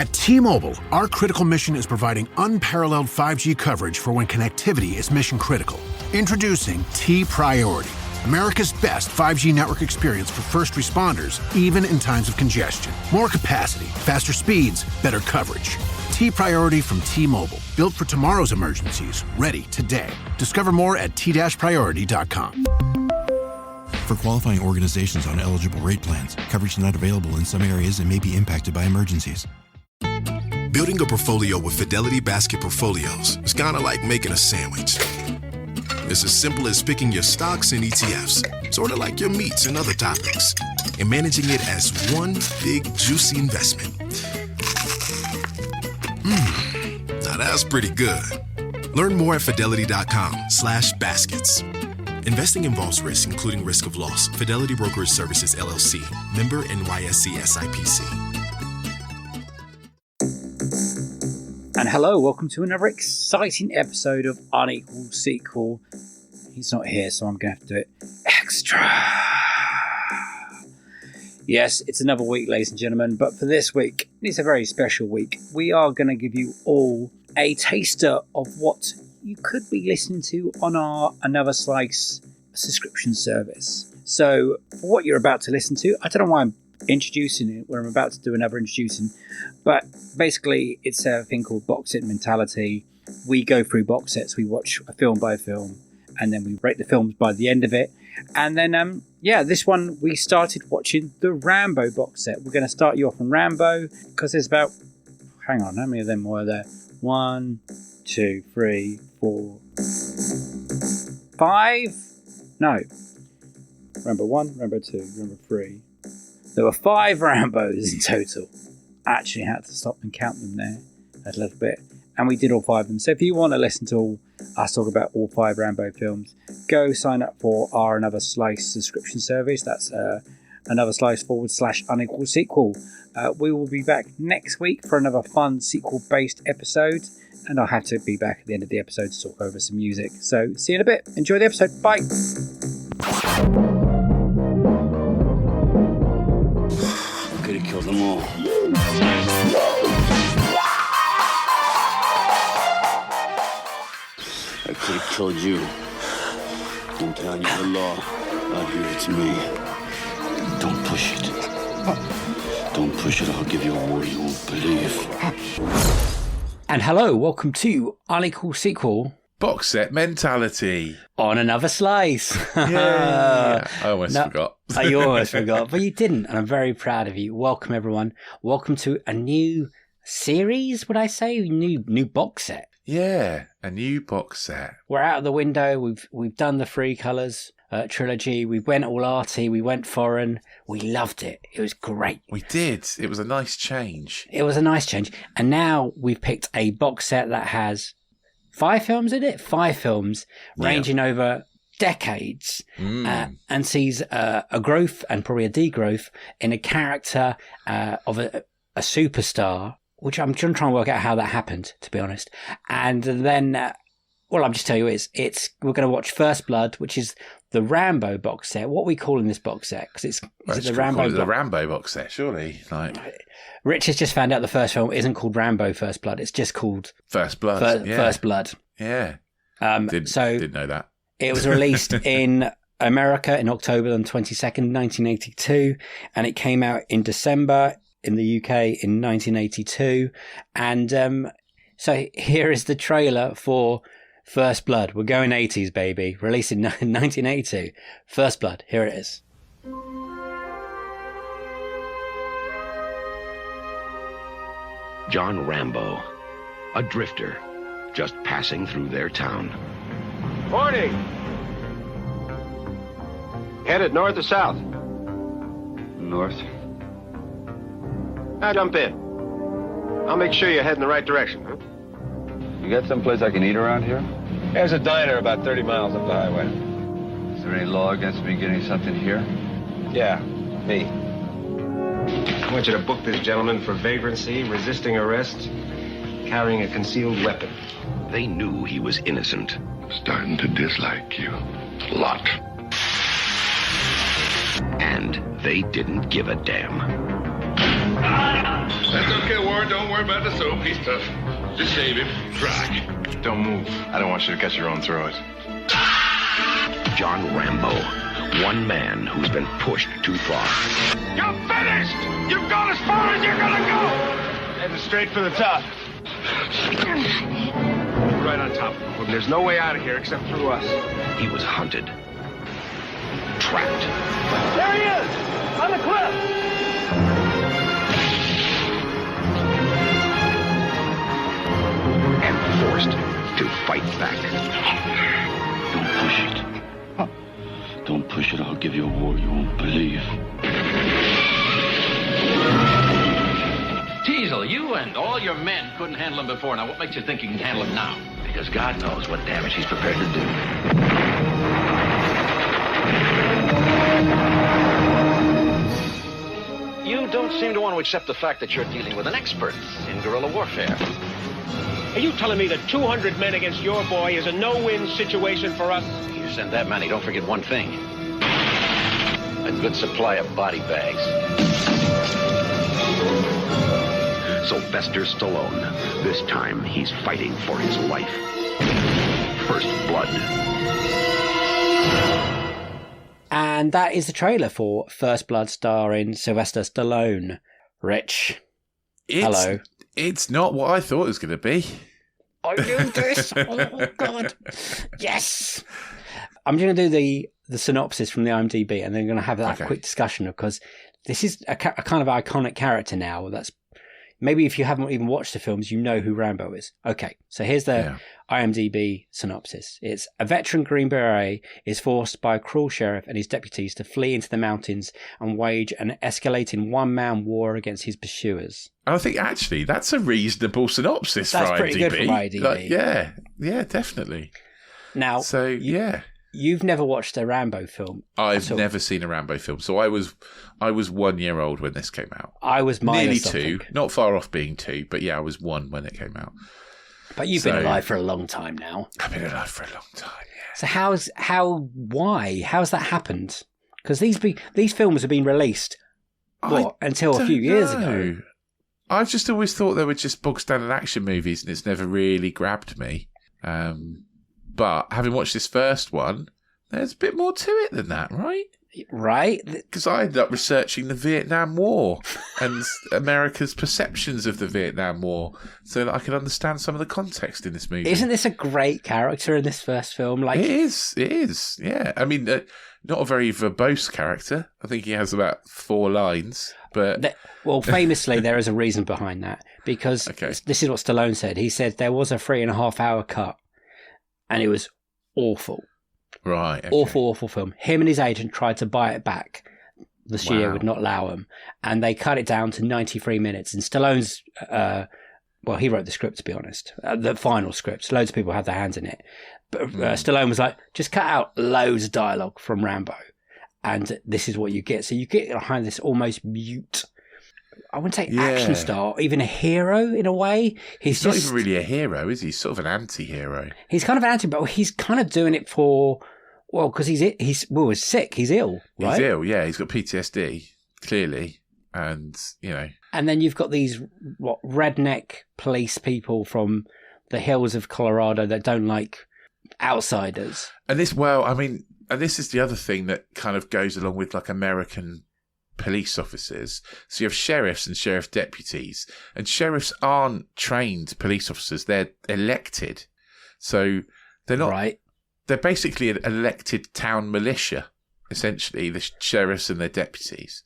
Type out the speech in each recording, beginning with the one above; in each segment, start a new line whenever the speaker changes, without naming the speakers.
At T-Mobile, our critical mission is providing unparalleled 5G coverage for when connectivity is mission critical. Introducing T-Priority, America's best 5G network experience for first responders, even in times of congestion. More capacity, faster speeds, better coverage. T-Priority from T-Mobile, built for tomorrow's emergencies, ready today. Discover more at t-priority.com.
For qualifying organizations on eligible rate plans, coverage not available in some areas and may be impacted by emergencies.
Building a portfolio with Fidelity Basket Portfolios is kind of like making a sandwich. It's as simple as picking your stocks and ETFs, sort of like your meats and other toppings, and managing it as one big, juicy investment. Now that's pretty good. Learn more at fidelity.com/baskets. Investing involves risk, including risk of loss. Fidelity Brokerage Services, LLC. Member NYSE SIPC.
And hello, welcome to another exciting episode of Unequal Sequel. He's not here, so I'm going to have to do it extra. Yes, it's another week, ladies and gentlemen, but for this week, it's a very special week. We are going to give you all a taster of what you could be listening to on our Another Slice subscription service. So, for what you're about to listen to, I don't know why I'm introducing it, where I'm about to do another introducing, but basically it's a thing called Boxset Mentality. We go through box sets, we watch a film by film, and then we rate the films by the end of it. And then, this one we started watching the Rambo box set. We're going to start you off on Rambo, because there's about, hang on, how many of them were there? 1, 2, 3, 4, 5? No. Rambo 1, Rambo 2, Rambo 3. There were 5 Rambos in total. Actually had to stop and count them there a little bit. And we did all 5 of them. So if you want to listen to us talk about all 5 Rambo films, go sign up for our Another Slice subscription service. That's Another Slice /Unequal Sequel. We will be back next week for another fun sequel-based episode. And I'll have to be back at the end of the episode to talk over some music. So see you in a bit. Enjoy the episode. Bye.
Could have killed them all. I could have killed you. I'm telling you the law. Out here, it's me. Don't push it. Don't push it. I'll give you a word you won't believe.
And hello, welcome to Unequal Sequel.
Boxset Mentality.
On Another Slice.
Yeah. I almost forgot.
You almost forgot, but you didn't. And I'm very proud of you. Welcome, everyone. Welcome to a new series, would I say? New box set.
Yeah, a new box set.
We're out of the window. We've done the 3 colours trilogy. We went all arty. We went foreign. We loved it. It was great.
We did. It was a nice change.
It was a nice change. And now we've picked a box set that has 5 films in it. 5 films ranging over decades and sees a growth and probably a degrowth in a character of a superstar, which I'm trying to work out how that happened, to be honest. And then, I'm just telling you, we're going to watch First Blood, which is the Rambo box set. What are we calling this box set? Because it's the Rambo.
The Rambo box set, surely.
Rich has just found out the first film isn't called Rambo First Blood. It's just called
First Blood.
First Blood.
Yeah. Didn't know that.
It was released in America in October 22nd, 1982, and it came out in December in the UK in 1982. And so here is the trailer for First Blood. We're going 80s, baby. Released in 1982. First Blood. Here it is.
John Rambo, a drifter, just passing through their town.
Morning! Headed north or south?
North.
Now jump in. I'll make sure you head in the right direction, huh?
You got someplace I can eat around here?
There's a diner about 30 miles up the highway.
Is there any law against me getting something here?
Yeah, me. I want you to book this gentleman for vagrancy, resisting arrest, carrying a concealed weapon.
They knew he was innocent.
Starting to dislike you. A lot.
And they didn't give a damn.
That's okay, Warren. Don't worry about the soap. He's tough. Just save him. Try.
Don't move. I don't want you to cut your own throat.
John Rambo. One man who's been pushed too far.
You're finished! You've gone as far as you're gonna go!
Heading straight for the top. Right on top. There's no way out of here except through us.
He was hunted. Trapped.
There he is! On the cliff!
And forced to fight back.
Don't push it. Don't push it. I'll give you a war you won't believe.
Teasel, you and all your men couldn't handle him before. Now, what makes you think you can handle him now?
Because God knows what damage he's prepared to do.
You don't seem to want to accept the fact that you're dealing with an expert in guerrilla warfare.
Are you telling me that 200 men against your boy is a no-win situation for us?
You send that many, don't forget one thing. A good supply of body bags.
Sylvester Stallone. This time, he's fighting for his life. First Blood.
And that is the trailer for First Blood starring Sylvester Stallone. Rich, hello.
It's not what I thought it was going to be.
I knew this. Oh, God. Yes. I'm going to do the synopsis from the IMDb, and then going to have that quick discussion, because this is a kind of iconic character now. That's maybe if you haven't even watched the films, you know who Rambo is. Okay, so here's the IMDb synopsis. It's a veteran Green Beret is forced by a cruel sheriff and his deputies to flee into the mountains and wage an escalating one-man war against his pursuers.
I think actually that's a reasonable synopsis for IMDb.
That's pretty good for IMDb.
Like, yeah, definitely.
Now,
so
you've never watched a Rambo film.
I've never seen a Rambo film. So I was 1 year old when this came out.
I was
nearly 2, not far off being 2, but yeah, I was 1 when it came out.
But you've been alive for a long time now.
I've been alive for a long time, yeah.
So why has that happened? Because these films have been released until a few years ago.
I've just always thought they were just bog standard action movies, and it's never really grabbed me. But having watched this first one, there's a bit more to it than that, right?
Right.
Because I ended up researching the Vietnam War and America's perceptions of the Vietnam War so that I could understand some of the context in this movie.
Isn't this a great character in this first film?
It is, yeah. I mean, not a very verbose character. I think he has about 4 lines. But
famously, there is a reason behind that, because this is what Stallone said. He said there was a 3.5-hour cut, and it was awful.
Right. Okay.
Awful film. Him and his agent tried to buy it back. The studio would not allow him, and they cut it down to 93 minutes. And Stallone's, he wrote the script, to be honest, the final script. Loads of people had their hands in it, but Stallone was like, just cut out loads of dialogue from Rambo, and this is what you get. So you get behind this almost mute, I wouldn't say action star, even a hero in a way.
He's not even really a hero, is he? He's sort of an anti-hero.
He's kind of an but he's kind of doing it for, because he's sick, he's ill, right?
He's ill, yeah. He's got PTSD, clearly, and,
And then you've got these, redneck police people from the hills of Colorado that don't like outsiders.
And this is the other thing that kind of goes along with, like, American police officers. So you have sheriffs and sheriff deputies, and sheriffs aren't trained police officers. They're elected. So they're not, they're basically an elected town militia, essentially, the sheriffs and their deputies.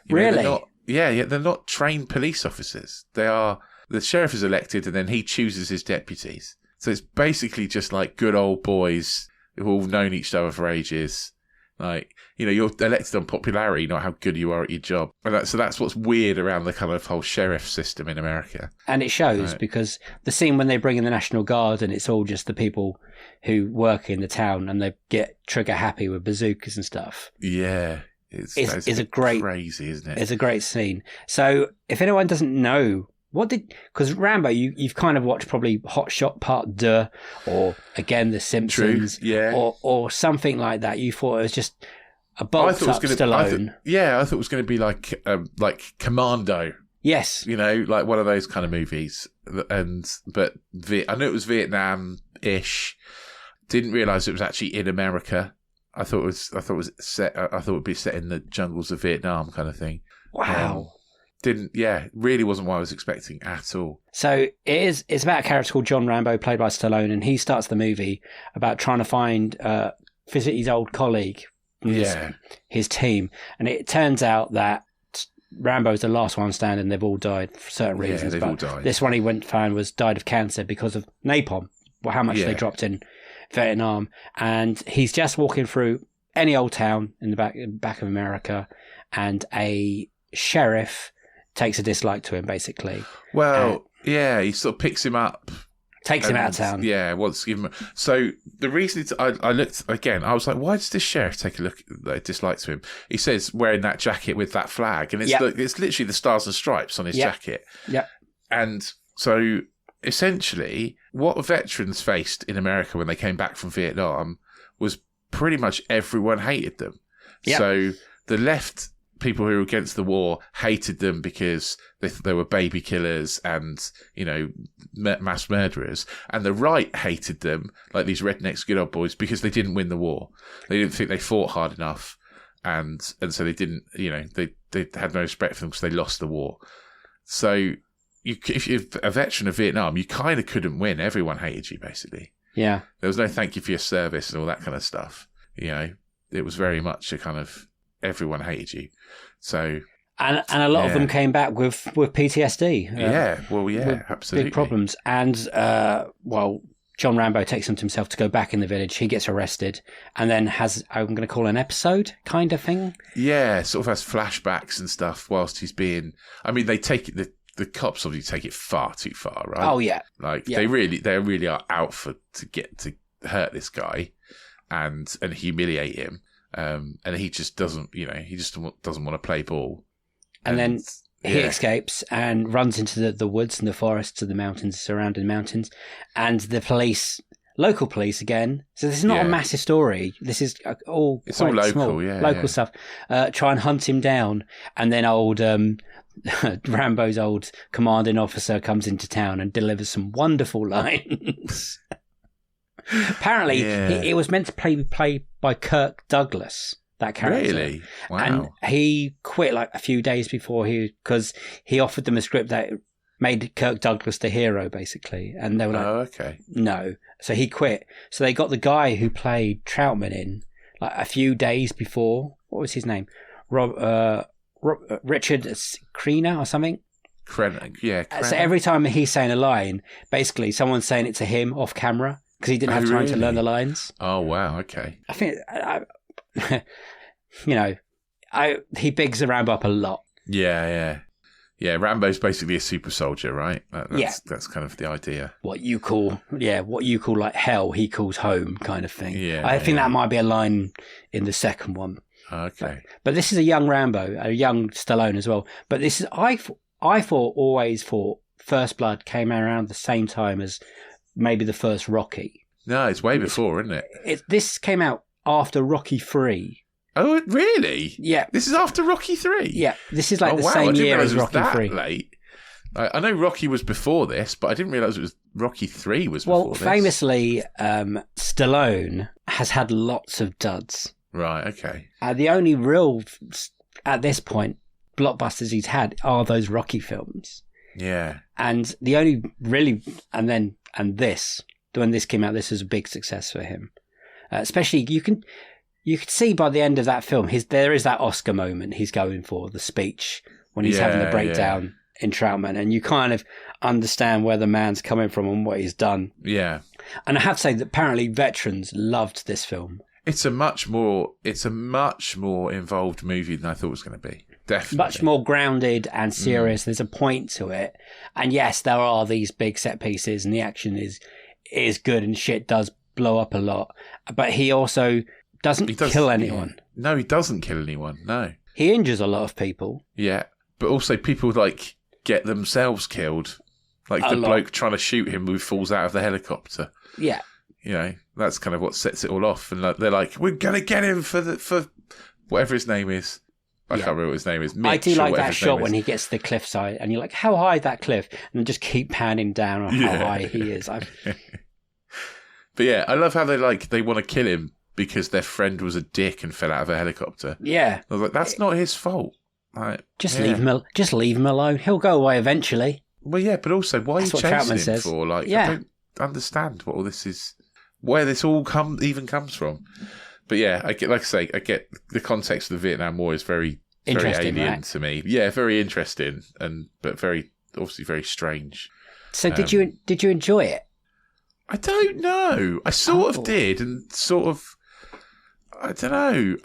Really?
They're not trained police officers. The sheriff is elected, and then he chooses his deputies. So it's basically just like good old boys who've all known each other for ages. Like, you're elected on popularity, not how good you are at your job. And so that's what's weird around the kind of whole sheriff system in America.
And it shows, because the scene when they bring in the National Guard and it's all just the people who work in the town, and they get trigger happy with bazookas and stuff.
Yeah. It's
a great,
crazy, isn't it?
It's a great scene. So if anyone doesn't know, because Rambo, you've kind of watched probably Hot Shot Part 2, or again The Simpsons, or something like that. You thought it was just a bulked up Stallone.
I thought it was going to be like Commando,
Yes.
You know, like one of those kind of movies. But I knew it was Vietnam-ish. Didn't realise it was actually in America. I thought it would be set in the jungles of Vietnam, kind of thing.
Wow.
Really wasn't what I was expecting at all.
So it's about a character called John Rambo, played by Stallone, and he starts the movie about trying to visit his old colleague, his team, and it turns out that Rambo's the last one standing. They've all died for certain reasons.
They've all died.
This one he died of cancer because of napalm. Well, how much they dropped in Vietnam, and he's just walking through any old town in the back of America, and a sheriff takes a dislike to him, basically.
Well, he sort of picks him up.
Takes him out of town.
Yeah, wants to give him. So the reason I looked again, I was like, why does this sheriff take a dislike to him? He says wearing that jacket with that flag, and it's literally the stars and stripes on his jacket.
Yeah.
And so essentially, what veterans faced in America when they came back from Vietnam was pretty much everyone hated them. Yep. So the left people who were against the war hated them because they were baby killers and, you know, mass murderers. And the right hated them, like these rednecks, good old boys, because they didn't win the war. They didn't think they fought hard enough. And so they didn't, you know, they had no respect for them because they lost the war. So if you're a veteran of Vietnam, you kind of couldn't win. Everyone hated you, basically.
Yeah.
There was no thank you for your service and all that kind of stuff. You know, it was very much a kind of everyone hated you. So
and a lot of them came back with PTSD.
Absolutely.
Big problems. And John Rambo takes it himself to go back in the village. He gets arrested and then has, I'm going to call an episode kind of thing.
Yeah, sort of has flashbacks and stuff whilst he's being. I mean, they take it. The cops obviously take it far too far, right?
Oh yeah,
they really are out to hurt this guy and humiliate him. And he just doesn't, you know, he just doesn't want to play ball.
And then he escapes and runs into the woods and the forests of the mountains, surrounding mountains, and the local police again. So this is not a massive story. This is all
local,
small, local stuff. Try and hunt him down, and then old Rambo's old commanding officer comes into town and delivers some wonderful lines. Apparently, it was meant to be played by Kirk Douglas, that character.
Really? Wow.
And he quit like a few days before because he offered them a script that made Kirk Douglas the hero, basically. And they were like, no. So he quit. So they got the guy who played Troutman in like a few days before. What was his name? Richard Crenna or something?
Crenna.
So every time he's saying a line, basically someone's saying it to him off camera. Because he didn't have time to learn the lines.
Oh, wow, okay.
I think, he bigs Rambo up a lot.
Yeah. Rambo's basically a super soldier, right? That's kind of the idea.
What you call like hell, he calls home kind of thing. Yeah. I think that might be a line in the second one.
Okay.
But this is a young Rambo, a young Stallone as well. But this is, I always thought First Blood came around the same time as maybe the first Rocky.
No, it's way before, isn't it?
This came out after Rocky 3.
Oh, really?
Yeah.
This is after Rocky 3?
Yeah. This is like the same year as Rocky 3.
Late. I know Rocky was before this, but I didn't realise it was Rocky 3 was before this.
Well, famously, Stallone has had lots of duds.
Right, okay.
The only real, at this point, blockbusters he's had are those Rocky films.
Yeah.
And the only really, and this, when this came out, this was a big success for him. Especially, you could see by the end of that film, there is that Oscar moment he's going for, the speech, when he's having the breakdown in Troutman, and you kind of understand where the man's coming from and what he's done.
Yeah.
And I have to say that apparently veterans loved this film.
It's a much more involved movie than I thought it was going to be. Definitely.
Much more grounded and serious. There's a point to it. And yes, there are these big set pieces and the action is good and shit does blow up a lot. But he also doesn't kill anyone.
Yeah. No, he doesn't kill anyone. No.
He injures a lot of people.
Yeah. But also people like get themselves killed. Like the bloke trying to shoot him who falls out of the helicopter.
Yeah.
You know, that's kind of what sets it all off. And they're like, we're going to get him for whatever his name is. I can't remember what his name is. Mitch,
I do like that
his
shot
name
when
is.
he gets to the cliffside and you're like, how high is that cliff? And then just keep panning down on how high he is.
But yeah, I love how they want to kill him because their friend was a dick and fell out of a helicopter.
Yeah.
I was like, that's not his fault. Like,
leave him alone. He'll go away eventually.
Well, yeah, but also, why
That's
are
what
you chasing
Troutman
him
says.
for? Like,
Yeah.
I don't understand what all this is, where this all even comes from. But yeah, I get the context of the Vietnam War is very alien
right?
to me. Yeah, very interesting, but very obviously very strange.
So did you enjoy it?
I don't know. I sort of did, and sort of. I don't know.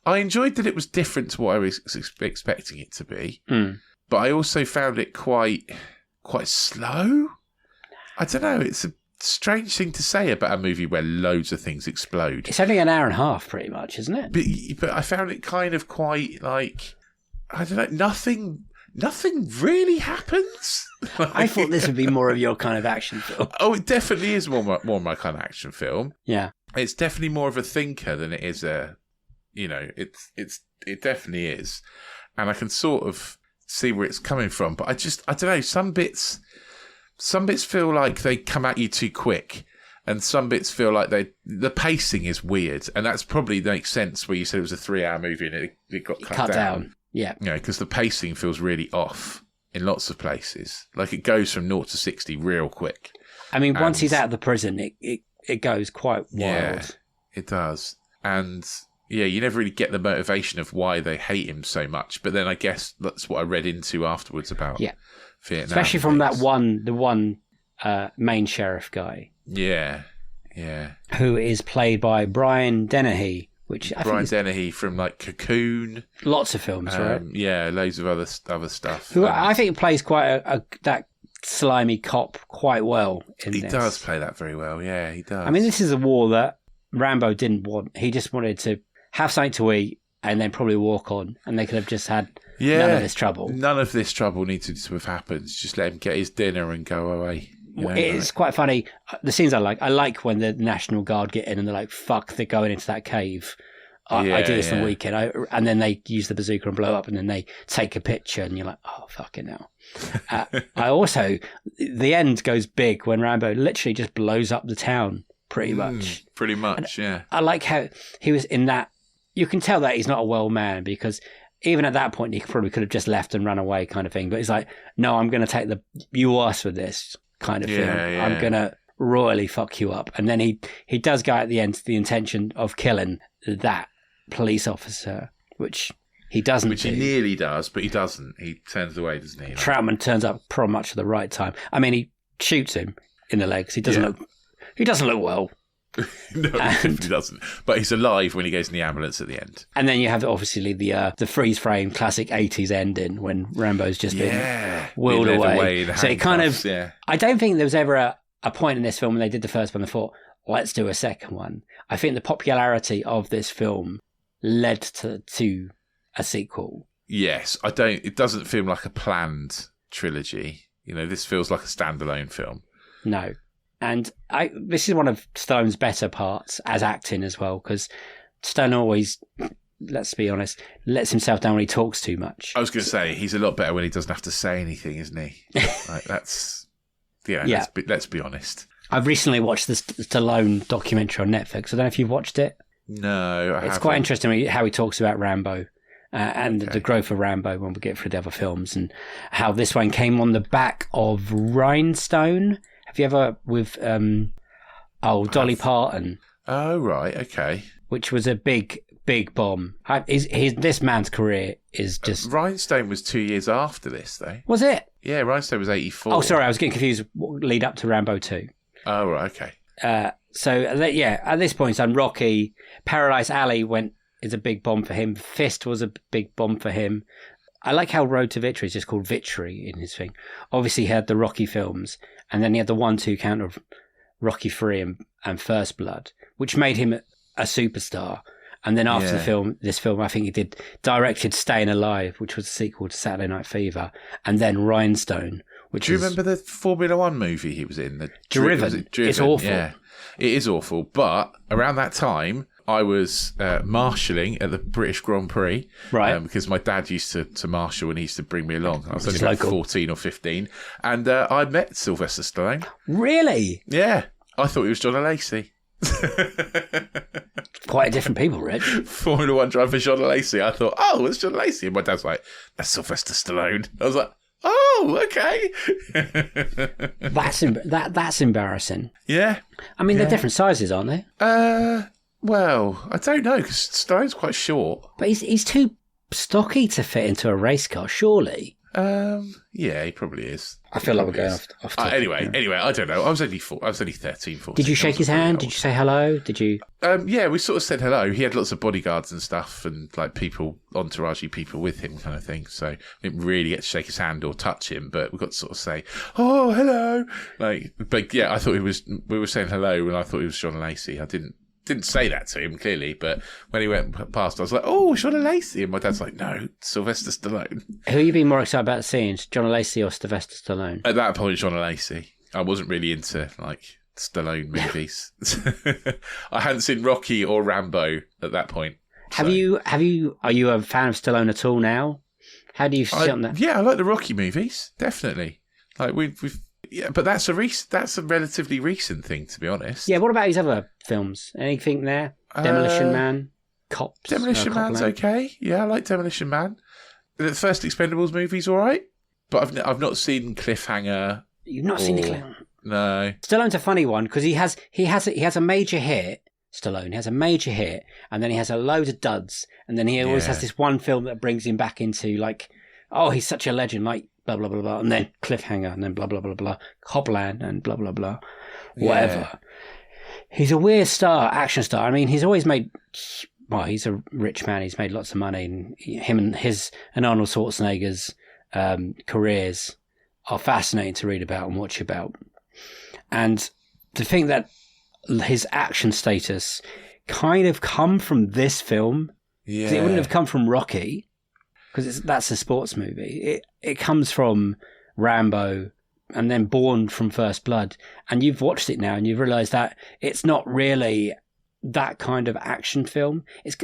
I enjoyed that it was different to what I was expecting it to be, but I also found it quite slow. I don't know. It's a strange thing to say about a movie where loads of things explode.
It's only an hour and a half, pretty much, isn't it?
But I found it kind of quite like, I don't know, nothing really happens.
I thought this would be more of your kind of action film.
Oh, it definitely is more my kind of action film.
Yeah, it's
definitely more of a thinker than it is a, it definitely is, and I can sort of see where it's coming from. But I don't know. Some bits feel like they come at you too quick, and some bits feel like the pacing is weird, and that's probably makes sense where you said it was a 3-hour movie and it got cut down.
Yeah,
because the pacing feels really off in lots of places. Like it goes from 0 to 60 real quick.
I mean, once he's out of the prison, it goes quite wild.
Yeah, it does. And yeah, you never really get the motivation of why they hate him so much. But then I guess that's what I read into afterwards about Vietnam.
Especially from the one main sheriff guy.
Yeah.
Who is played by Brian Dennehy.
Brian Dennehy from like Cocoon,
lots of films, right?
Yeah, loads of other stuff.
Who I think plays quite that slimy cop quite well.
He does play that very well. Yeah, he does.
I mean, this is a war that Rambo didn't want. He just wanted to have something to eat and then probably walk on, and they could have just had none of this trouble.
None of this trouble needed to have happened. Just let him get his dinner and go away.
It's quite funny. The scenes I like when the National Guard get in and they're like, fuck, they're going into that cave. I do this on the weekend. And then they use the bazooka and blow up, and then they take a picture and you're like, oh, fucking hell. The end goes big when Rambo literally just blows up the town, pretty much.
Pretty much, yeah.
I like how he was in that. You can tell that he's not a well man, because even at that point, he probably could have just left and run away kind of thing. But he's like, no, I'm going to take you asked for this kind of thing.
Yeah.
I'm going to royally fuck you up. And then he does go at the end to the intention of killing that police officer, which he doesn't
Which
do.
he nearly does, but he doesn't. He turns away, doesn't he?
Troutman turns up pretty much at the right time. I mean, he shoots him in the legs. He doesn't look well.
No, he definitely doesn't. But he's alive when he goes in the ambulance at the end.
And then you have obviously the freeze frame classic 80s ending when Rambo's just been wheeled away. So it kind of I don't think there was ever a point in this film when they did the first one they thought, let's do a second one. I think the popularity of this film led to a sequel.
Yes, it doesn't feel like a planned trilogy. This feels like a standalone film.
No. And this is one of Stallone's better parts as acting as well, because Stallone always, let's be honest, lets himself down when he talks too much.
I was going to say, he's a lot better when he doesn't have to say anything, isn't he? Like, that's, let's be honest.
I've recently watched the Stallone documentary on Netflix. I don't know if you've watched it.
No, I haven't.
It's quite interesting how he talks about Rambo and the growth of Rambo when we get through the other films, and how this one came on the back of Rhinestone. Have you ever with Dolly Parton?
Oh, right, okay.
Which was a big bomb. This man's career is just...
Rhinestone was 2 years after this, though.
Was it?
Yeah, Rhinestone was 84.
Oh, sorry, I was getting confused. Lead up to Rambo 2.
Oh, right, okay.
At this point, son, Rocky, Paradise Alley is a big bomb for him. Fist was a big bomb for him. I like how Road to Victory is just called Victory in his thing. Obviously, he had the Rocky films, and then he had the 1-2 count of Rocky 3 and First Blood, which made him a superstar. And then after this film, I think he directed Staying Alive, which was a sequel to Saturday Night Fever, and then Rhinestone.
Do you remember the Formula One movie he was in?
Driven. It's awful.
Yeah, it is awful. But around that time, I was marshalling at the British Grand Prix,
right?
Because my dad used to marshal and he used to bring me along. I was only
It's
about 14 or 15, and I met Sylvester Stallone.
Really?
Yeah, I thought he was John Lacey.
Quite different people, Rich.
Formula One driver John Lacey. I thought, oh, it's John Lacey, and my dad's like, that's Sylvester Stallone. I was like, oh, okay.
That's embarrassing.
Yeah.
I mean, they're different sizes, aren't they?
Well, I don't know, because Stallone's quite short.
But he's too stocky to fit into a race car, surely.
Yeah, he probably is.
I feel like we're going off topic.
Anyway, I don't know. I was only 13, 14.
Did you shake his hand? Did you say hello? Did you?
Yeah, we sort of said hello. He had lots of bodyguards and stuff, and like people, entouragey people with him, kind of thing. So we didn't really get to shake his hand or touch him, but we got to sort of say, "Oh, hello." But yeah, I thought we were saying hello, and I thought he was John Lacey. I didn't say that to him clearly, but when he went past, I was like, "Oh, John Lacey," and my dad's like, "No, Sylvester Stallone."
Who you been more excited about seeing, John Lacey or Sylvester Stallone?
At that point, John Lacey. I wasn't really into Stallone movies. I hadn't seen Rocky or Rambo at that point.
Are you a fan of Stallone at all now? How do you sit on that?
Yeah, I like the Rocky movies, definitely. Yeah, but that's a relatively recent thing, to be honest.
Yeah, what about his other films? Anything there? Demolition Man, Cops.
Demolition Man's okay. Yeah, I like Demolition Man. The first Expendables movie's all right, but I've not seen Cliffhanger.
You've not seen the Cliffhanger?
No.
Tallone's a funny one because he has a major hit. Stallone has a major hit, and then he has a load of duds, and then he always has this one film that brings him back into he's such a legend, blah blah blah blah, and then Cliffhanger, and then blah blah blah blah, Copland, and blah blah blah, whatever. Yeah. He's a weird action star. I mean, he's always made. Well, he's a rich man. He's made lots of money, and him and Arnold Schwarzenegger's careers are fascinating to read about and watch about. And to think that his action status kind of come from this film, because it wouldn't have come from Rocky, because that's a sports movie. It comes from Rambo, and then Born from First Blood. And you've watched it now, and you've realised that it's not really that kind of action film. It's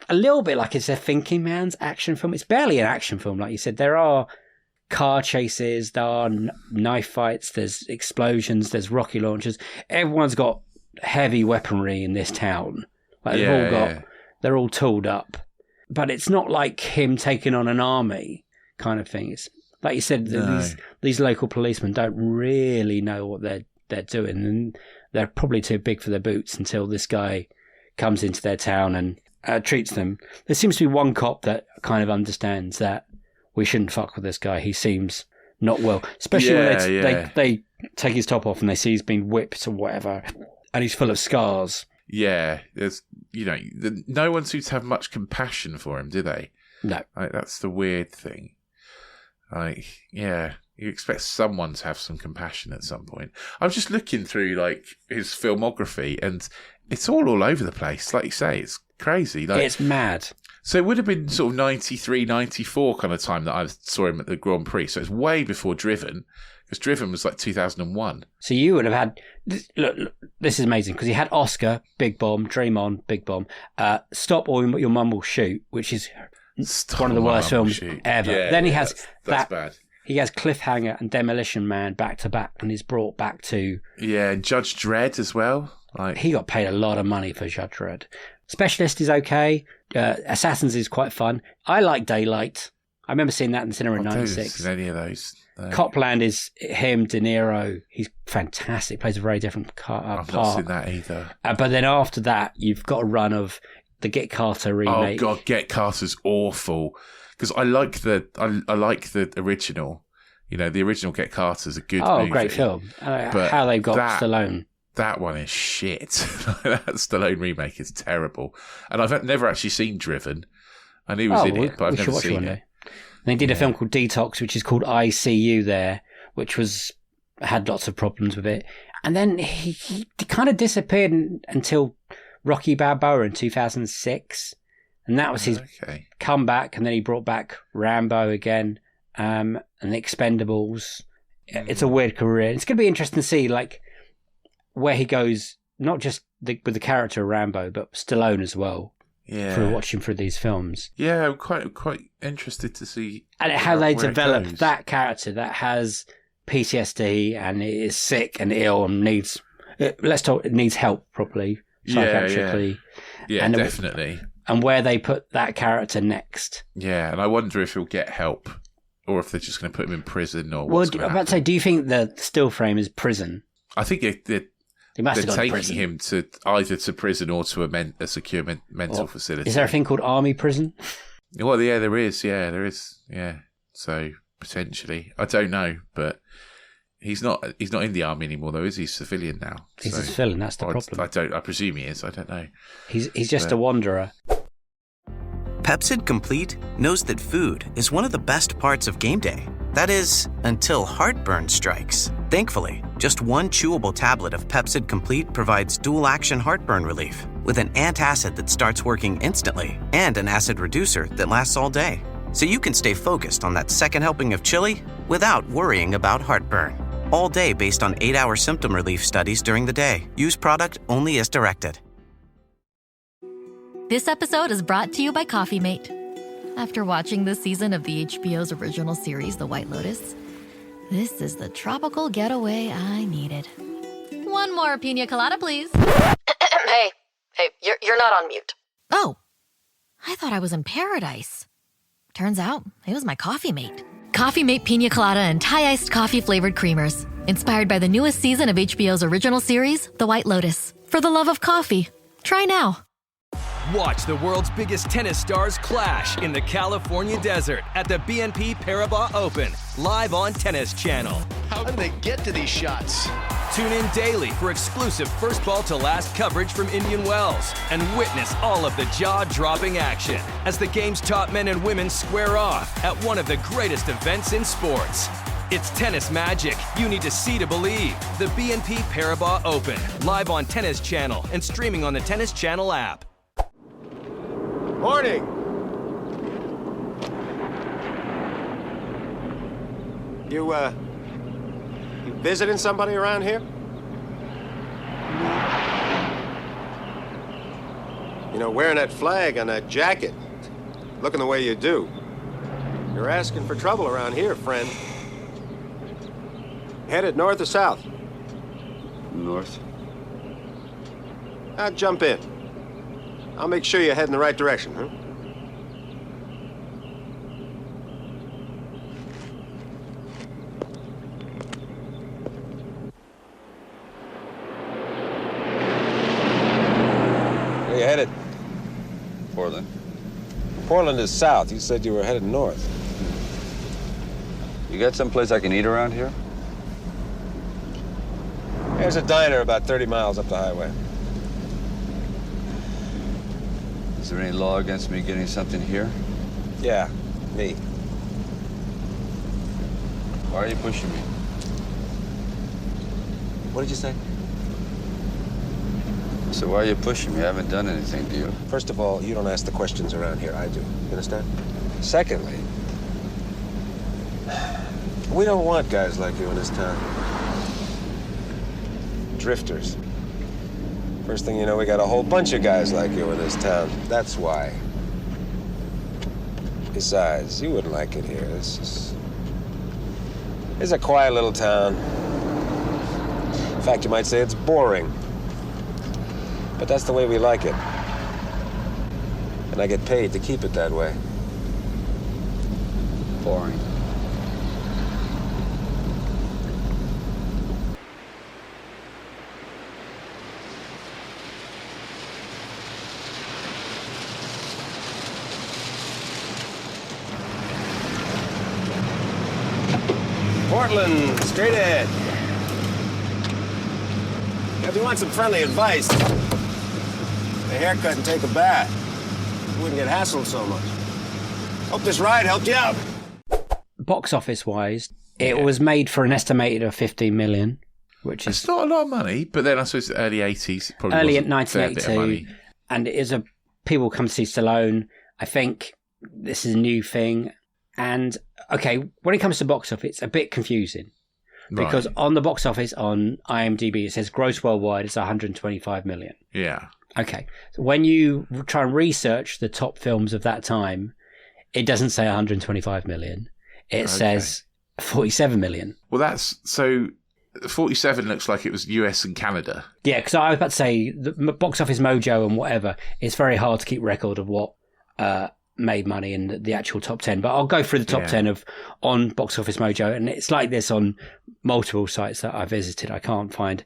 a little bit like it's a thinking man's action film. It's barely an action film, like you said. There are car chases, there are knife fights, there's explosions, there's rocket launchers. Everyone's got heavy weaponry in this town. They're all tooled up. But it's not like him taking on an army kind of thing. It's like you said, these local policemen don't really know what they're doing, and they're probably too big for their boots until this guy comes into their town and treats them. There seems to be one cop that kind of understands that we shouldn't fuck with this guy. He seems not well, especially when they take his top off and they see he's been whipped or whatever, and he's full of scars. Yeah,
there's no one seems to have much compassion for him, do they?
No,
that's the weird thing. You expect someone to have some compassion at some point. I'm just looking through his filmography, and it's all over the place. Like you say, it's crazy.
It's mad.
So it would have been sort of 93, 94 kind of time that I saw him at the Grand Prix. So it's way before Driven, because Driven was 2001.
So you would have had... Look, this is amazing, because he had Oscar, Big Bomb, Dream On, Big Bomb, Stop or Your Mum Will Shoot, which is one of the worst films ever.
Yeah,
then he has
that's bad.
He has Cliffhanger and Demolition Man back to back, and is brought back to...
Yeah, and Judge Dredd as well.
He got paid a lot of money for Judge Dredd. Specialist is okay. Assassins is quite fun. I like Daylight. I remember seeing that in the cinema in 96. I haven't seen
any of those. No.
Copland is him, De Niro. He's fantastic. Plays a very different part.
I've not seen that either.
But then after that, you've got a run of the Get Carter remake.
Oh God, Get Carter's awful. Because I like the original. The original Get Carter's a good movie.
Oh, great film. But how they've got Stallone.
That one is shit. That Stallone remake is terrible. And I've never actually seen Driven. I knew he was in it, but I've never seen it.
And they did a film called Detox, which is called I See You There, which had lots of problems with it. And then he kind of disappeared until Rocky Balboa in 2006. And that was his comeback. And then he brought back Rambo again, and the Expendables. It's a weird career. It's going to be interesting to see, where he goes, not just with the character of Rambo, but Stallone as well.
Yeah.
Through watching through these films.
Yeah, I'm quite interested to see
how they develop that character that has PTSD and is sick and ill and needs help properly, psychiatrically.
Yeah, and definitely.
And where they put that character next.
Yeah, and I wonder if he'll get help or if they're just going to put him in prison or
what's going to happen. I'm about to say, do you think the still frame is prison?
I think they're taking him to either to prison or to a secure mental facility.
Is there a thing called army prison?
Well, yeah, there is. Yeah, there is. Yeah, so potentially, I don't know, but he's not in the army anymore, though, is he? He's civilian now.
He's a civilian. That's the problem.
I presume he is. I don't know.
He's just a wanderer.
Pepsid Complete knows that food is one of the best parts of game day. That is, until heartburn strikes. Thankfully, just one chewable tablet of Pepsid Complete provides dual-action heartburn relief with an antacid that starts working instantly and an acid reducer that lasts all day. So you can stay focused on that second helping of chili without worrying about heartburn. All day based on 8-hour symptom relief studies during the day. Use product only as directed.
This episode is brought to you by Coffee Mate. After watching this season of the HBO's original series, The White Lotus, this is the tropical getaway I needed. One more pina colada, please.
Hey, you're not on mute.
Oh, I thought I was in paradise. Turns out it was my Coffee Mate. Coffee Mate pina colada and Thai-iced coffee-flavored creamers. Inspired by the newest season of HBO's original series, The White Lotus. For the love of coffee. Try now.
Watch the world's biggest tennis stars clash in the California desert at the BNP Paribas Open, live on Tennis Channel.
How do they get to these shots?
Tune in daily for exclusive first ball to last coverage from Indian Wells and witness all of the jaw-dropping action as the game's top men and women square off at one of the greatest events in sports. It's tennis magic you need to see to believe. The BNP Paribas Open, live on Tennis Channel and streaming on the Tennis Channel app.
Morning. You visiting somebody around here? You know, wearing that flag on that jacket, looking the way you do. You're asking for trouble around here, friend. Headed north or south?
North.
Now jump in. I'll make sure you head in the right direction, huh? Where you headed?
Portland.
Portland is south. You said you were headed north.
You got someplace I can eat around here?
There's a diner about 30 miles up the highway.
Is there any law against me getting something here?
Yeah, me.
Why are you pushing me?
What did you say?
So why are you pushing me? I haven't done anything to you.
First of all, you don't ask the questions around here. I do. You understand? Secondly, we don't want guys like you in this town. Drifters. First thing you know, we got a whole bunch of guys like you in this town. That's why. Besides, you wouldn't like it here. This is a quiet little town. In fact, you might say it's boring. But that's the way we like it. And I get paid to keep it that way.
Boring.
Portland, straight ahead. If you want some friendly advice, a haircut and take a bath. You wouldn't get hassled so much. Hope this ride helped you out.
Box office wise, it was made for an estimated of 15 million, which is...
It's not a lot of money, but then I suppose early 80s. Probably
early
wasn't
1982. And it is people come to see Stallone. I think this is a new thing. And, okay, when it comes to box office, it's a bit confusing. Because on the box office on IMDb, it says gross worldwide is 125 million.
Yeah.
Okay. So when you try and research the top films of that time, it doesn't say 125 million. It says 47 million.
Well, that's so 47 looks like it was US and Canada.
Yeah, because I was about to say the Box Office Mojo and whatever, it's very hard to keep record of what made money in the actual top 10. But I'll go through the top 10 on Box Office Mojo, and it's like this on multiple sites that I visited. I can't find.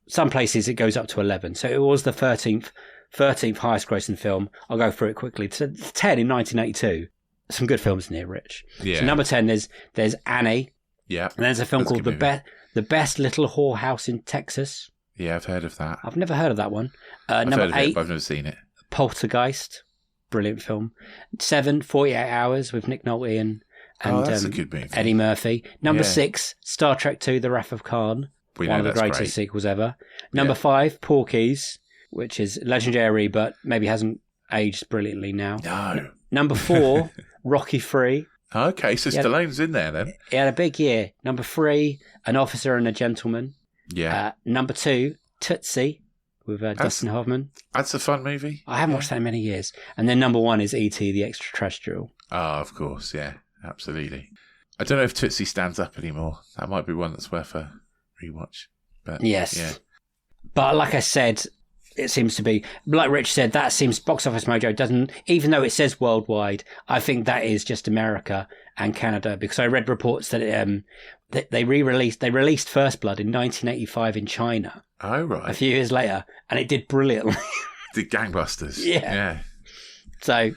Some places it goes up to 11. So it was the 13th highest grossing film. I'll go through it quickly. So 10 in 1982. Some good films in here, Rich.
Yeah.
So number 10, there's Annie.
Yeah.
And there's a film called The Best Little Whorehouse in Texas.
Yeah, I've heard of that.
I've never heard of that one.
I've
Number
heard of
8,
it, but I've never seen it.
Poltergeist. Brilliant film. 7, 48 Hours with Nick Nolte and
that's a good movie.
Eddie Murphy. Number 6, Star Trek II, The Wrath of Khan. One of the greatest sequels ever. Number 5, Porky's, which is legendary, but maybe hasn't aged brilliantly now.
No.
Number 4, Rocky III.
Okay, so Stallone's in there then.
He had a big year. Number 3, An Officer and a Gentleman.
Yeah.
Number 2, Tootsie with Dustin Hoffman.
That's a fun movie.
I haven't watched that in many years. And then number 1 is E.T. the Extraterrestrial.
Oh, of course, yeah, absolutely. I don't know if Tootsie stands up anymore. That might be one that's worth a rewatch. But
yes.
Yeah.
But like I said, it seems to be, like Rich said, that seems Box Office Mojo doesn't, even though it says worldwide, I think that is just America and Canada, because I read reports that they released First Blood in 1985 in China.
Oh, right.
A few years later, and it did brilliantly.
Did gangbusters.
Yeah. So,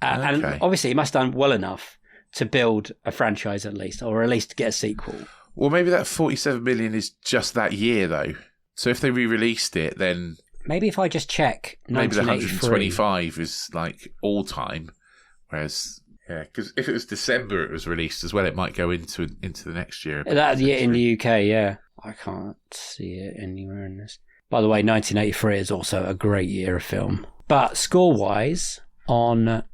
and obviously it must have done well enough to build a franchise at least, or at least get a sequel.
Well, maybe that 47 million is just that year, though. So if they re-released it, then
maybe if I just check,
maybe the 125 is like all time, whereas because if it was December it was released as well, it might go into the next year.
That year in the UK, yeah, I can't see it anywhere in this. By the way, 1983 is also a great year of film. But score-wise, on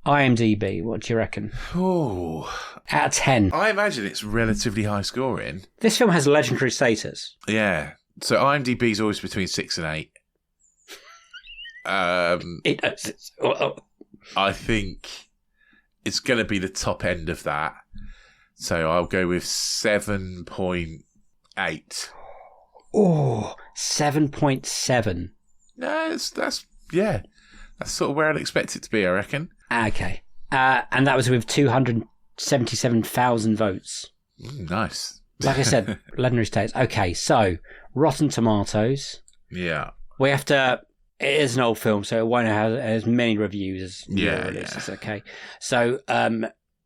IMDb, what do you reckon?
Oh,
out of 10.
I imagine it's relatively high scoring.
This film has legendary status.
Yeah. So IMDb is always between 6 and 8. I think it's going to be the top end of that. So I'll go with 7.8.
Oh, 7.7.
No, that's sort of where I'd expect it to be, I reckon.
Okay. And that was with 277,000 votes.
Nice.
Like I said, legendary status. Okay, so Rotten Tomatoes.
Yeah.
We have to. It is an old film, so it won't have as many reviews as new releases. Okay, so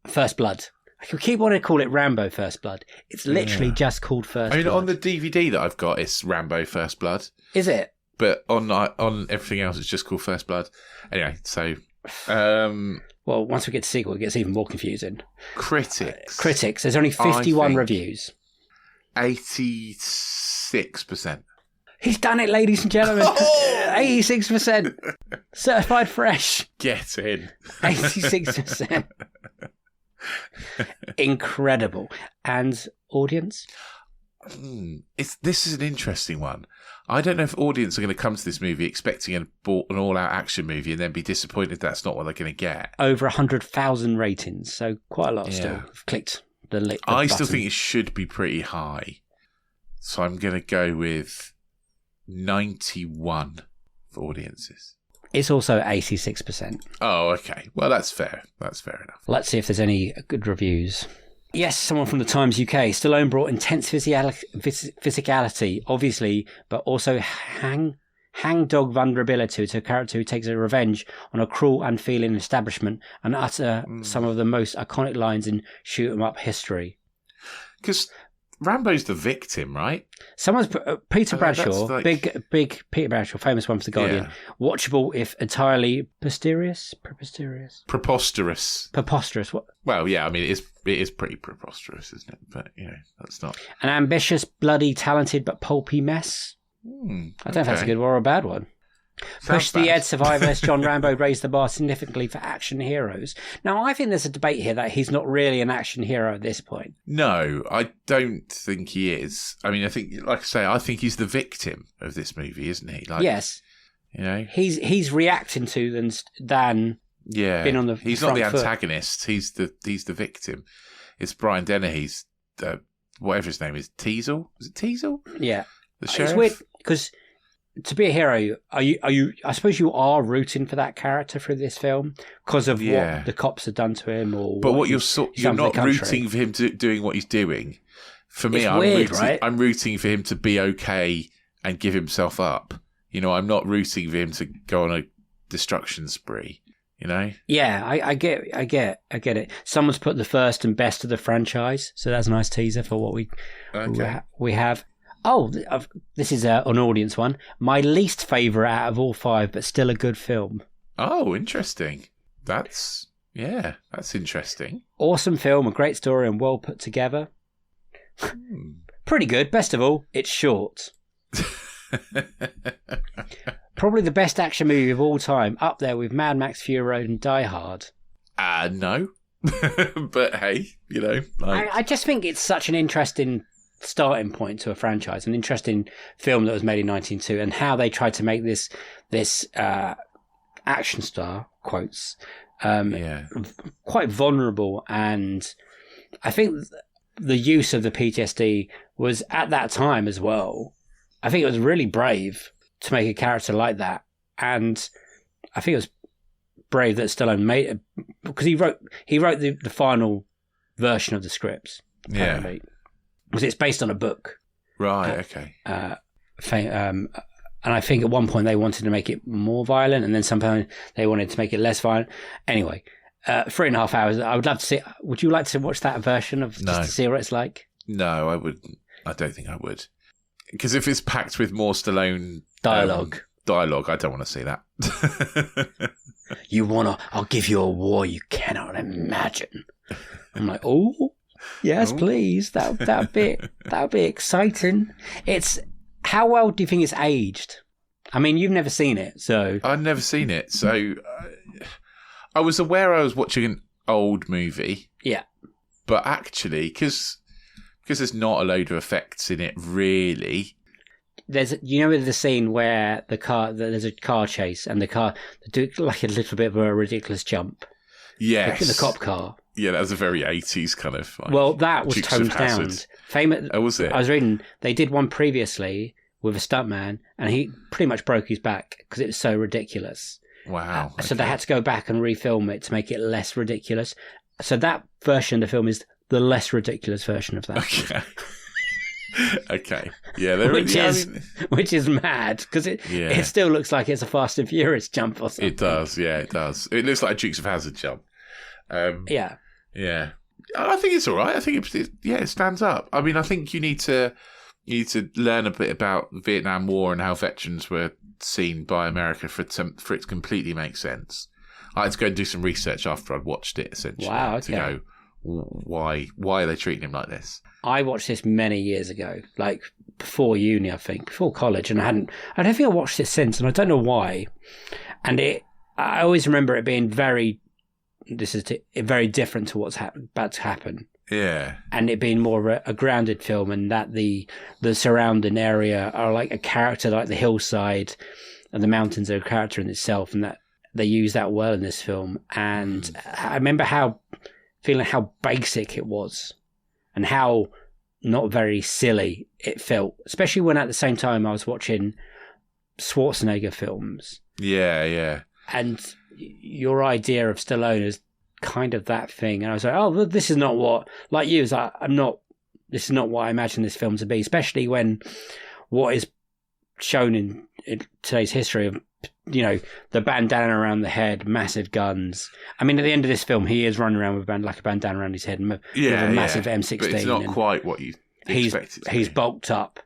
First Blood. I keep wanting to call it Rambo First Blood. It's literally just called First Blood.
On the DVD that I've got, it's Rambo First Blood.
Is it?
But on everything else, it's just called First Blood. Anyway, so
well, once we get to sequel, it gets even more confusing.
Critics.
There's only 51 reviews.
86%.
He's done it, ladies and gentlemen. 86%. Certified fresh.
Get in.
86%. Incredible. And audience?
This is an interesting one. I don't know if audience are going to come to this movie expecting an all-out action movie and then be disappointed that's not what they're going to get.
Over 100,000 ratings, so quite a lot still. I've clicked the button.
I still think it should be pretty high. So I'm going to go with 91 for audiences.
It's also 86%.
Oh, okay. Well, that's fair. That's fair enough.
Let's see if there's any good reviews. Yes, someone from the Times UK. Stallone brought intense physicality, obviously, but also hangdog vulnerability to a character who takes a revenge on a cruel, unfeeling establishment and utter some of the most iconic lines in shoot-'em-up history.
Because Rambo's the victim, right?
Someone's Peter Bradshaw, big Peter Bradshaw, famous one for The Guardian. Yeah. Watchable if entirely preposterous. What?
Well, yeah, I mean it is pretty preposterous, isn't it? But that's not
an ambitious, bloody, talented but pulpy mess. I don't know if that's a good or a bad one. Push the Ed Survivors, John Rambo raised the bar significantly for action heroes. Now, I think there's a debate here that he's not really an action hero at this point.
No, I don't think he is. I mean, I think, like I say, I think he's the victim of this movie, isn't he? Like,
yes.
You know?
He's reacting to them than being on the
He's
front
not the
foot.
antagonist. He's the victim. It's Brian Dennehy's, whatever his name is, Teasel? Is it Teasel?
Yeah.
The sheriff?
It's weird because to be a hero, are you? I suppose you are rooting for that character through this film because of what the cops have done to him, or
but
what
you're not rooting for him doing what he's doing. For me, I'm rooting for him to be okay and give himself up. You know, I'm not rooting for him to go on a destruction spree. You know?
Yeah, I get it. Someone's put the first and best of the franchise, so that's a nice teaser for what we have. Oh, this is an audience one. My least favourite out of all 5, but still a good film.
Oh, interesting. That's interesting.
Awesome film, a great story and well put together. Pretty good. Best of all, it's short. Probably the best action movie of all time, up there with Mad Max Fury Road and Die Hard.
No. But hey, you know.
I just think it's such an interesting starting point to a franchise, an interesting film that was made in 1902, and how they tried to make this action star, quotes, quite vulnerable. And I think the use of the PTSD was, at that time as well, I think it was really brave to make a character like that. And I think it was brave that Stallone made it, because he wrote the final version of the scripts, apparently.
Yeah.
Because it's based on a book.
Right, okay.
And I think at one point they wanted to make it more violent, and then sometimes they wanted to make it less violent. Anyway, 3.5 hours. I would love to see. Would you like to watch that version just to see what it's like?
No, I wouldn't. I don't think I would. Because if it's packed with more Stallone
dialogue,
I don't want to see that.
I'll give you a war you cannot imagine. I'm like, oh. Yes, please. That'd be exciting. How well do you think it's aged? I mean, you've never seen it, so
I've never seen it. So I was aware I was watching an old movie.
Yeah,
but actually, because there's not a load of effects in it, really.
There's the scene where there's a car chase and the car do like a little bit of a ridiculous jump.
Yes,
the cop car.
Yeah, that was a very 80s kind of.
That was toned down. Famous.
Oh, was it?
I was reading they did one previously with a stuntman, and he pretty much broke his back because it was so ridiculous.
Wow.
So they had to go back and refilm it to make it less ridiculous. So that version of the film is the less ridiculous version of that.
Okay. Okay. Yeah,
which is mad because it still looks like it's a Fast and Furious jump or something.
It does. Yeah, it does. It looks like a Dukes of Hazzard jump.
Yeah.
I think it's all right. I think it stands up. I mean, I think you need to learn a bit about the Vietnam War and how veterans were seen by America for it to completely make sense. I had to go and do some research after I'd watched it, essentially.
Wow, okay.
To go, why are they treating him like this?
I watched this many years ago, like before uni, I think, before college, and I don't think I watched it since, and I don't know why. And I always remember it being very different to what's about to happen.
Yeah.
And it being more of a grounded film, and that the surrounding area are like a character, like the hillside and the mountains are a character in itself, and that they use that well in this film. And I remember feeling how basic it was and how not very silly it felt, especially when at the same time I was watching Schwarzenegger films.
Yeah.
And your idea of Stallone is kind of that thing. And I was like, oh, this is not what, like you, this is not what I imagine this film to be, especially when what is shown in today's history of, the bandana around the head, massive guns. I mean, at the end of this film, he is running around with a bandana around his head with a massive M16.
But it's not quite what you expected.
He's bulked up.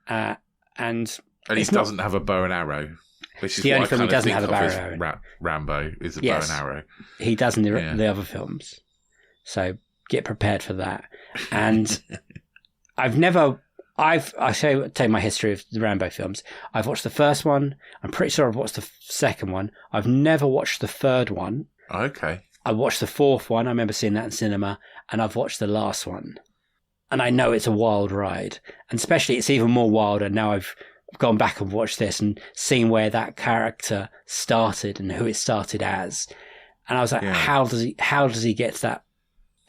And
he doesn't have a bow and arrow. Which is
the only
what
film
I
he doesn't have a bow and arrow.
Rambo is a bow and arrow.
He does in the other films. So get prepared for that. And I've never I take my history of the Rambo films. I've watched the first one. I'm pretty sure I've watched the second one. I've never watched the third one.
Okay.
I watched the fourth one. I remember seeing that in cinema, and I've watched the last one. And I know it's a wild ride, and especially it's even more wilder now I've gone back and watched this and seen where that character started and who it started as. And I was like, how does he get to that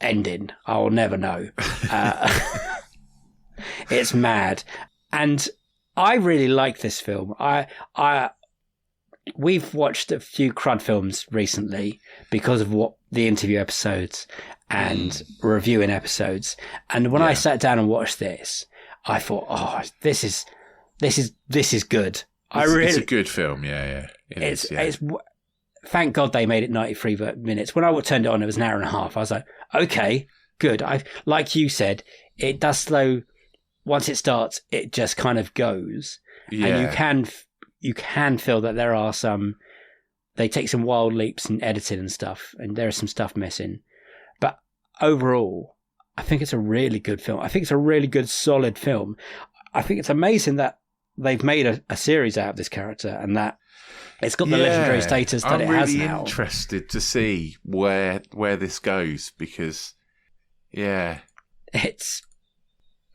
ending? I'll never know. It's mad. And I really like this film. We've watched a few crud films recently because of what the interview episodes and reviewing episodes. And when I sat down and watched this, I thought, oh, this is good.
It's a good film. Yeah.
It's thank God they made it 93 minutes. When I turned it on, it was an hour and a half. I was like, okay, good. Like you said, it does slow. Once it starts, it just kind of goes. Yeah. And you can feel that there are they take some wild leaps in editing and stuff, and there is some stuff missing. But overall, I think it's a really good film. I think it's a really good, solid film. I think it's amazing that they've made a series out of this character and that it's got the legendary status that it has now.
I'm really interested to see where this goes because,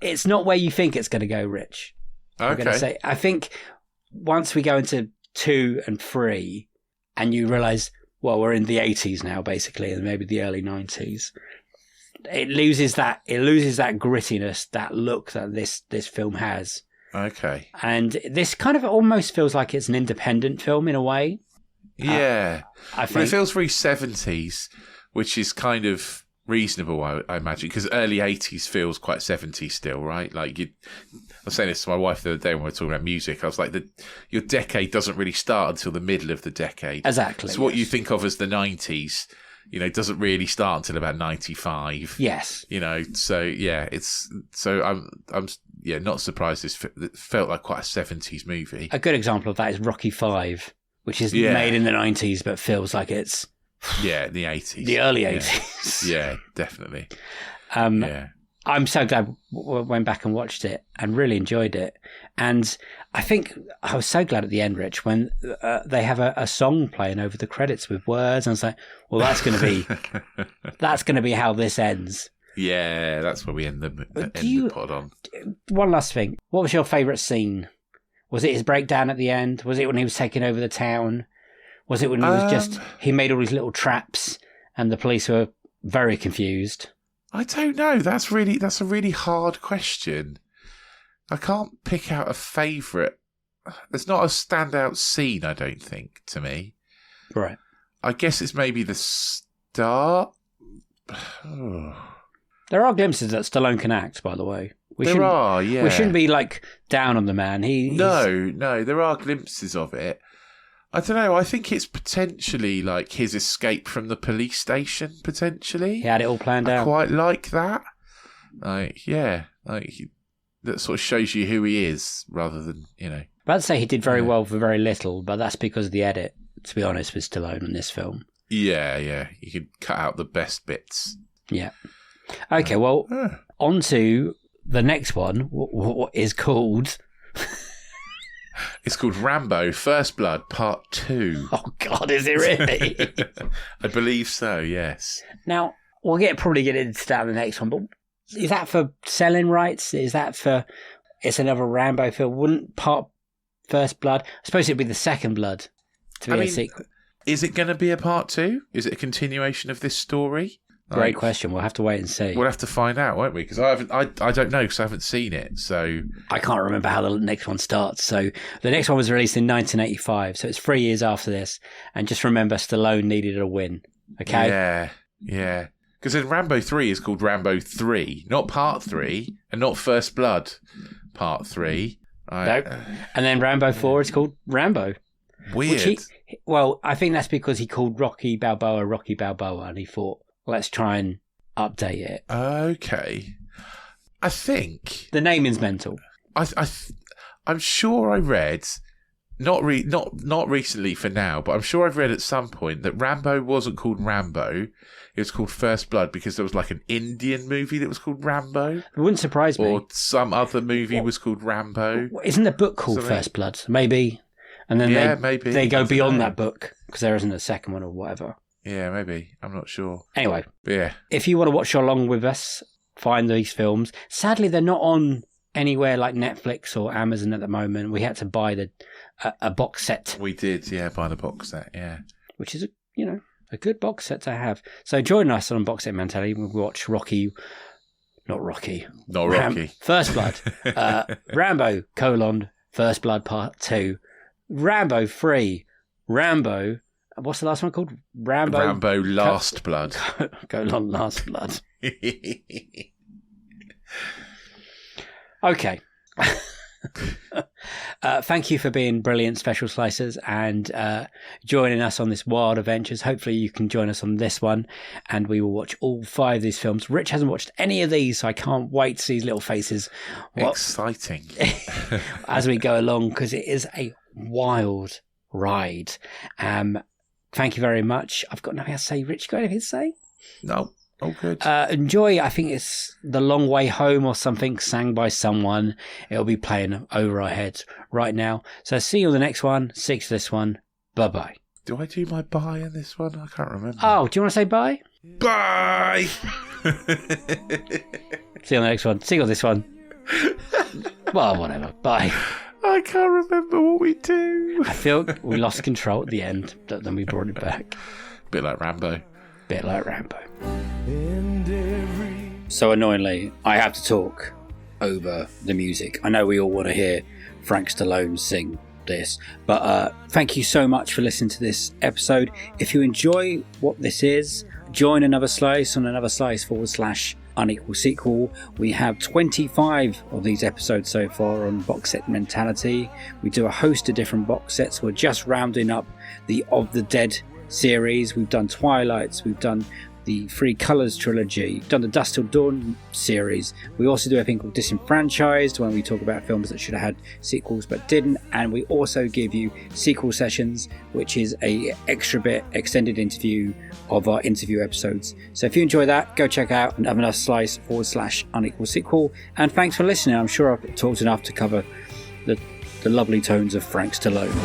it's not where you think it's going to go, Rich. I'm going to say, I think once we go into 2 and 3 and you realise, well, we're in the 80s now, basically, and maybe the early 90s, it loses that grittiness, that look that this film has.
Okay.
And this kind of almost feels like it's an independent film in a way.
Yeah.
I think
it feels very 70s, which is kind of reasonable, I imagine, because early 80s feels quite 70s still, right? Like I was saying this to my wife the other day when we were talking about music. I was like, your decade doesn't really start until the middle of the decade.
Exactly.
So what you think of as the 90s, doesn't really start until about 95.
Yes.
I'm not surprised. This felt like quite a 70s movie.
A good example of that is Rocky V, which is made in the 90s but feels like it's
the 80s,
the early 80s.
Yeah, definitely.
I'm so glad I went back and watched it and really enjoyed it. And I think I was so glad at the end, Rich, when they have a song playing over the credits with words. And I was like, well, that's going to be how this ends.
Yeah, that's where we end the pod on.
One last thing. What was your favourite scene? Was it his breakdown at the end? Was it when he was taking over the town? Was it when he made all these little traps and the police were very confused?
I don't know. That's a really hard question. I can't pick out a favourite. There's not a standout scene, I don't think, to me.
Right.
I guess it's maybe the start.
There are glimpses that Stallone can act, by the way. We shouldn't be down on the man.
No, there are glimpses of it. I don't know. I think it's potentially like his escape from the police station. Potentially,
he had it all planned out.
I quite like that. That sort of shows you who he is, rather than
I'd say he did very well for very little, but that's because of the edit. To be honest, with Stallone in this film.
Yeah, you could cut out the best bits.
Yeah. Okay, well, on to the next one. What is called?
It's called Rambo: First Blood Part 2.
Oh God, is it really?
I believe so. Yes.
Now we'll probably get into that in the next one, but is that for selling rights? Is that for? It's another Rambo film. Wouldn't Part First Blood? I suppose it'd be the Second Blood to be a sequel.
Is it going to be a Part 2? Is it a continuation of this story?
Great question. We'll have to wait and see.
We'll have to find out, won't we? Because I don't know because I haven't seen it. So
I can't remember how the next one starts. So the next one was released in 1985. So it's 3 years after this. And just remember, Stallone needed a win. Okay.
Yeah. Because then Rambo 3 is called Rambo 3, not Part 3, and not First Blood Part 3.
No. And then Rambo 4 is called Rambo.
Weird.
I think that's because he called Rocky Balboa, and he thought, let's try and update it.
Okay. I think
the naming's mental.
I'm sure I read not recently for now, but I'm sure I've read at some point that Rambo wasn't called Rambo. It was called First Blood because there was like an Indian movie that was called Rambo.
It wouldn't surprise me.
Or some other movie was called Rambo.
Isn't the book called First Blood? Maybe. And then
maybe.
They go beyond that book because there isn't a second one or whatever.
Yeah, maybe. I'm not sure.
Anyway.
But yeah.
If you want to watch along with us, find these films. Sadly, they're not on anywhere like Netflix or Amazon at the moment. We had to buy a box set.
We did, buy the box set,
Which is, a good box set to have. So join us on Boxset Mentality. We'll watch Not Rocky. First Blood. Rambo, First Blood Part 2. Rambo 3. Rambo. What's the last one called?
Rambo Last Blood.
Last Blood. Okay. Thank you for being brilliant special slicers and joining us on this wild adventures. Hopefully you can join us on this one and we will watch all 5 of these films. Rich hasn't watched any of these, so I can't wait to see his little faces.
Exciting.
As we go along, because it is a wild ride. Thank you very much. I've got nothing else to say. Rich, you got anything to say?
No. Oh, good.
Enjoy, I think it's The Long Way Home or something, sang by someone. It'll be playing over our heads right now. So see you on the next one. See you to this one. Bye-bye.
Do I do my bye in this one? I can't remember.
Oh, do you want to say bye?
Bye!
See you on the next one. See you on this one. Well, whatever. Bye.
I can't remember what we do.
I feel we lost control at the end, but then we brought it back.
Bit like Rambo.
So annoyingly, I have to talk over the music. I know we all want to hear Frank Stallone sing this, but thank you so much for listening to this episode. If you enjoy what this is, join Another Slice on Another Slice /Unequal Sequel. We have 25 of these episodes so far on Boxset Mentality. We do a host of different box sets. We're just rounding up the Of the Dead series. We've done Twilights, we've done the Three Colours trilogy, we've done the Dusk Till Dawn series. We also do a thing called Disenfranchised, when we talk about films that should have had sequels but didn't, and we also give you sequel sessions, which is a extra bit extended interview of our interview episodes. So if you enjoy that, go check out Another Slice /Unequal Sequel. And thanks for listening. I'm sure I've talked enough to cover the lovely tones of Frank Stallone.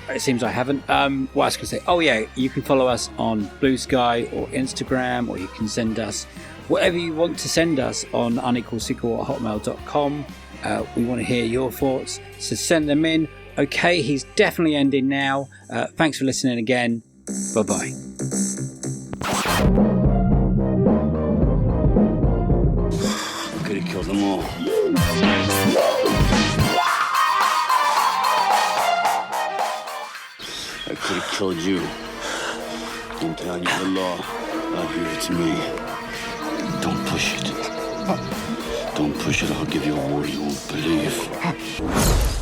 It seems I haven't. What I was going to say, you can follow us on Blue Sky or Instagram, or you can send us whatever you want to send us on unequalsequel@hotmail.com. We want to hear your thoughts, so send them in. Okay, he's definitely ending now. Thanks for listening again. Bye-bye.
Could have killed them all. I could have killed you. I'm telling you the law. Out here, it's me. Don't push it. Don't push it. I'll give you a word you won't believe.